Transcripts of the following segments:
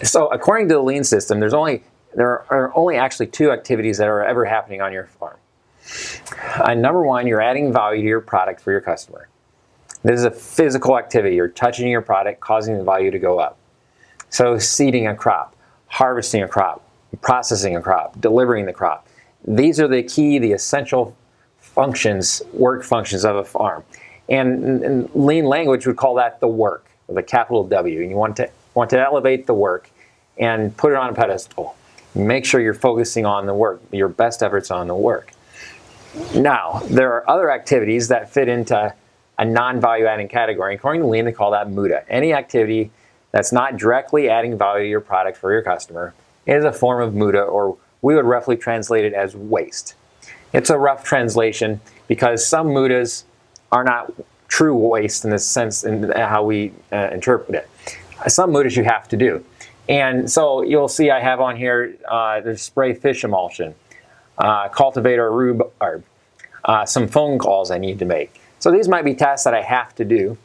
So according to the lean system, there are only actually 2 activities that are ever happening on your farm. Number 1, you're adding value to your product for your customer. This is a physical activity. You're touching your product, causing the value to go up. So seeding a crop, harvesting a crop, processing a crop, delivering the crop. These are the essential functions, work functions of a farm. And in lean language, we call that the work, with a capital W. And you want to elevate the work and put it on a pedestal. Make sure you're focusing on the work, your best efforts on the work. Now, there are other activities that fit into a non-value adding category. According to lean, they call that MUDA. Any activity that's not directly adding value to your product for your customer is a form of MUDA, or we would roughly translate it as waste. It's a rough translation because some MUDAs are not true waste in the sense in how we interpret it. Some MUDAs you have to do. And so you'll see I have on here the spray fish emulsion, cultivator rhubarb, some phone calls I need to make. So these might be tasks that I have to do.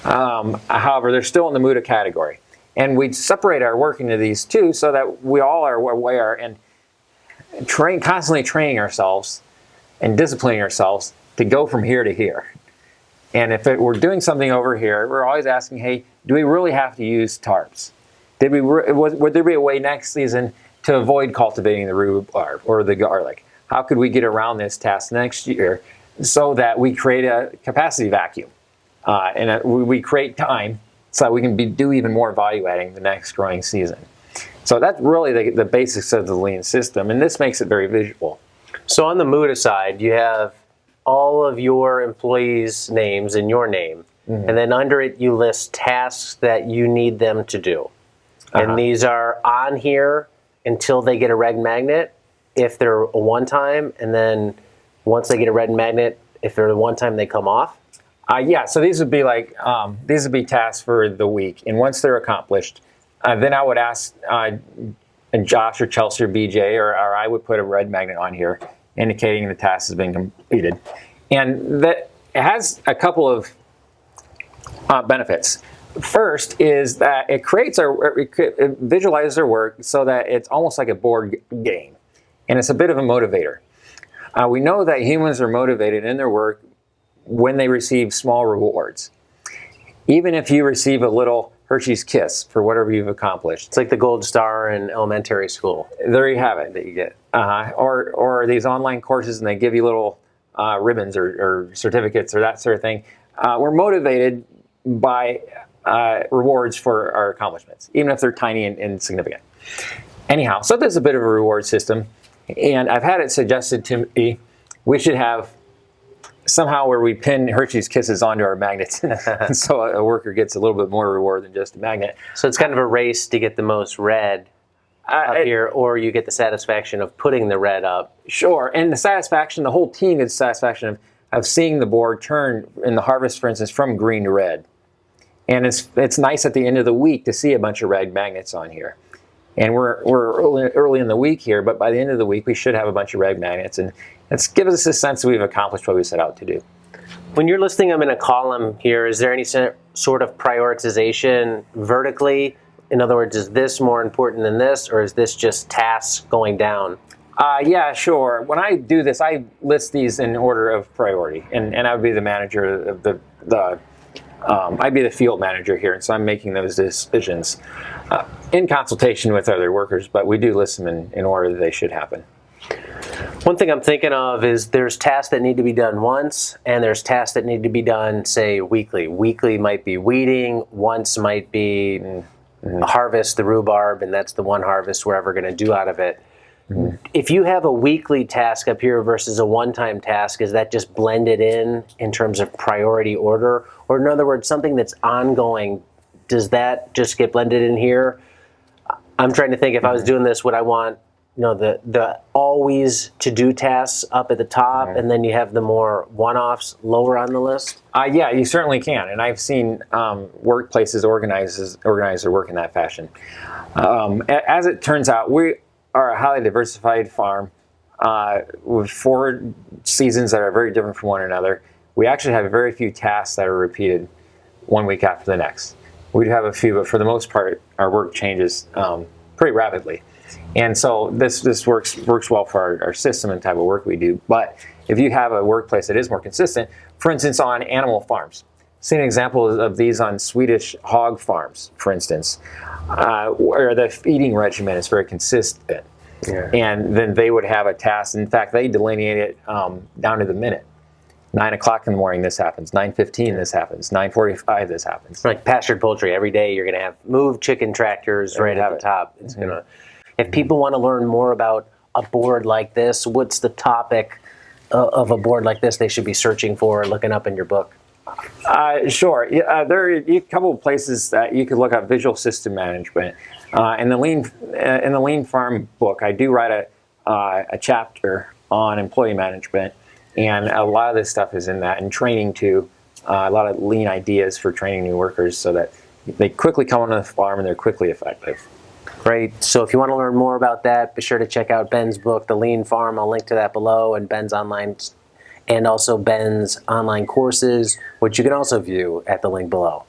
However, they're still in the MUDA category. And we separate our work into these 2 so that we all are aware and constantly training ourselves and disciplining ourselves to go from here to here. And if we're doing something over here, we're always asking, hey, do we really have to use tarps? Would there be a way next season to avoid cultivating the rhubarb or the garlic? How could we get around this task next year so that we create a capacity vacuum and we create time so that we can do even more value adding the next growing season? So that's really the basics of the lean system, and this makes it very visual. So on the MUDA side, you have all of your employees' names and your name, and then under it you list tasks that you need them to do. And these are on here until they get a red magnet, if they're a one-time, and then once they get a red magnet, if they're a one-time, they come off? Yeah, so these would be these would be tasks for the week, and once they're accomplished, then I would ask Josh or Chelsea or BJ, or I would put a red magnet on here indicating the task has been completed. And that it has a couple of benefits. First is that it visualizes their work so that it's almost like a board game, and it's a bit of a motivator. We know that humans are motivated in their work when they receive small rewards. Even if you receive a little Hershey's Kiss for whatever you've accomplished. It's like the gold star in elementary school. There you have it that you get. Or these online courses, and they give you little ribbons or certificates or that sort of thing. We're motivated by rewards for our accomplishments, even if they're tiny and insignificant. Anyhow, so there's a bit of a reward system, and I've had it suggested to me we should have somehow where we pin Hershey's Kisses onto our magnets, so a worker gets a little bit more reward than just a magnet. So it's kind of a race to get the most red up here, or you get the satisfaction of putting the red up. Sure, and the satisfaction, the whole team gets satisfaction of seeing the board turn in the harvest, for instance, from green to red. And it's nice at the end of the week to see a bunch of red magnets on here. And we're early in the week here, but by the end of the week, we should have a bunch of red magnets. And it's gives us a sense that we've accomplished what we set out to do. When you're listing them in a column here, is there any sort of prioritization vertically? In other words, is this more important than this, or is this just tasks going down? Yeah, sure. When I do this, I list these in order of priority. And I would be the manager of I'd be the field manager here, and so I'm making those decisions in consultation with other workers, but we do list them in order that they should happen. One thing I'm thinking of is there's tasks that need to be done once, and there's tasks that need to be done, say, weekly. Weekly might be weeding, once might be harvest the rhubarb, and that's the one harvest we're ever going to do out of it. If you have a weekly task up here versus a one-time task, is that just blended in terms of priority order? Or in other words, something that's ongoing, does that just get blended in here? I'm trying to think, if I was doing this, would I want the always to-do tasks up at the top, and then you have the more one-offs lower on the list? Yeah, you certainly can. And I've seen workplaces organize their work in that fashion. As it turns out, we are a highly diversified farm with 4 seasons that are very different from one another. We actually have very few tasks that are repeated one week after the next. we'd have a few, but for the most part, our work changes pretty rapidly. And so this works well for our system and type of work we do. But if you have a workplace that is more consistent, for instance, on animal farms, see an example of these on Swedish hog farms, for instance, where the feeding regimen is very consistent. Yeah. And then they would have a task. In fact, they delineate it down to the minute. 9 o'clock in the morning, this happens. 9:15, this happens. 9:45, this happens. Like pastured poultry, every day you're going to have move chicken tractors right at the top. It's gonna. If people want to learn more about a board like this, what's the topic of a board like this they should be searching for or looking up in your book? Sure. There are a couple of places that you could look up visual system management. In the Lean Farm book, I do write a chapter on employee management, and a lot of this stuff is in that, and training too. A lot of lean ideas for training new workers so that they quickly come onto the farm and they're quickly effective. Great. So if you want to learn more about that, be sure to check out Ben's book, The Lean Farm. I'll link to that below, and Ben's online courses, which you can also view at the link below.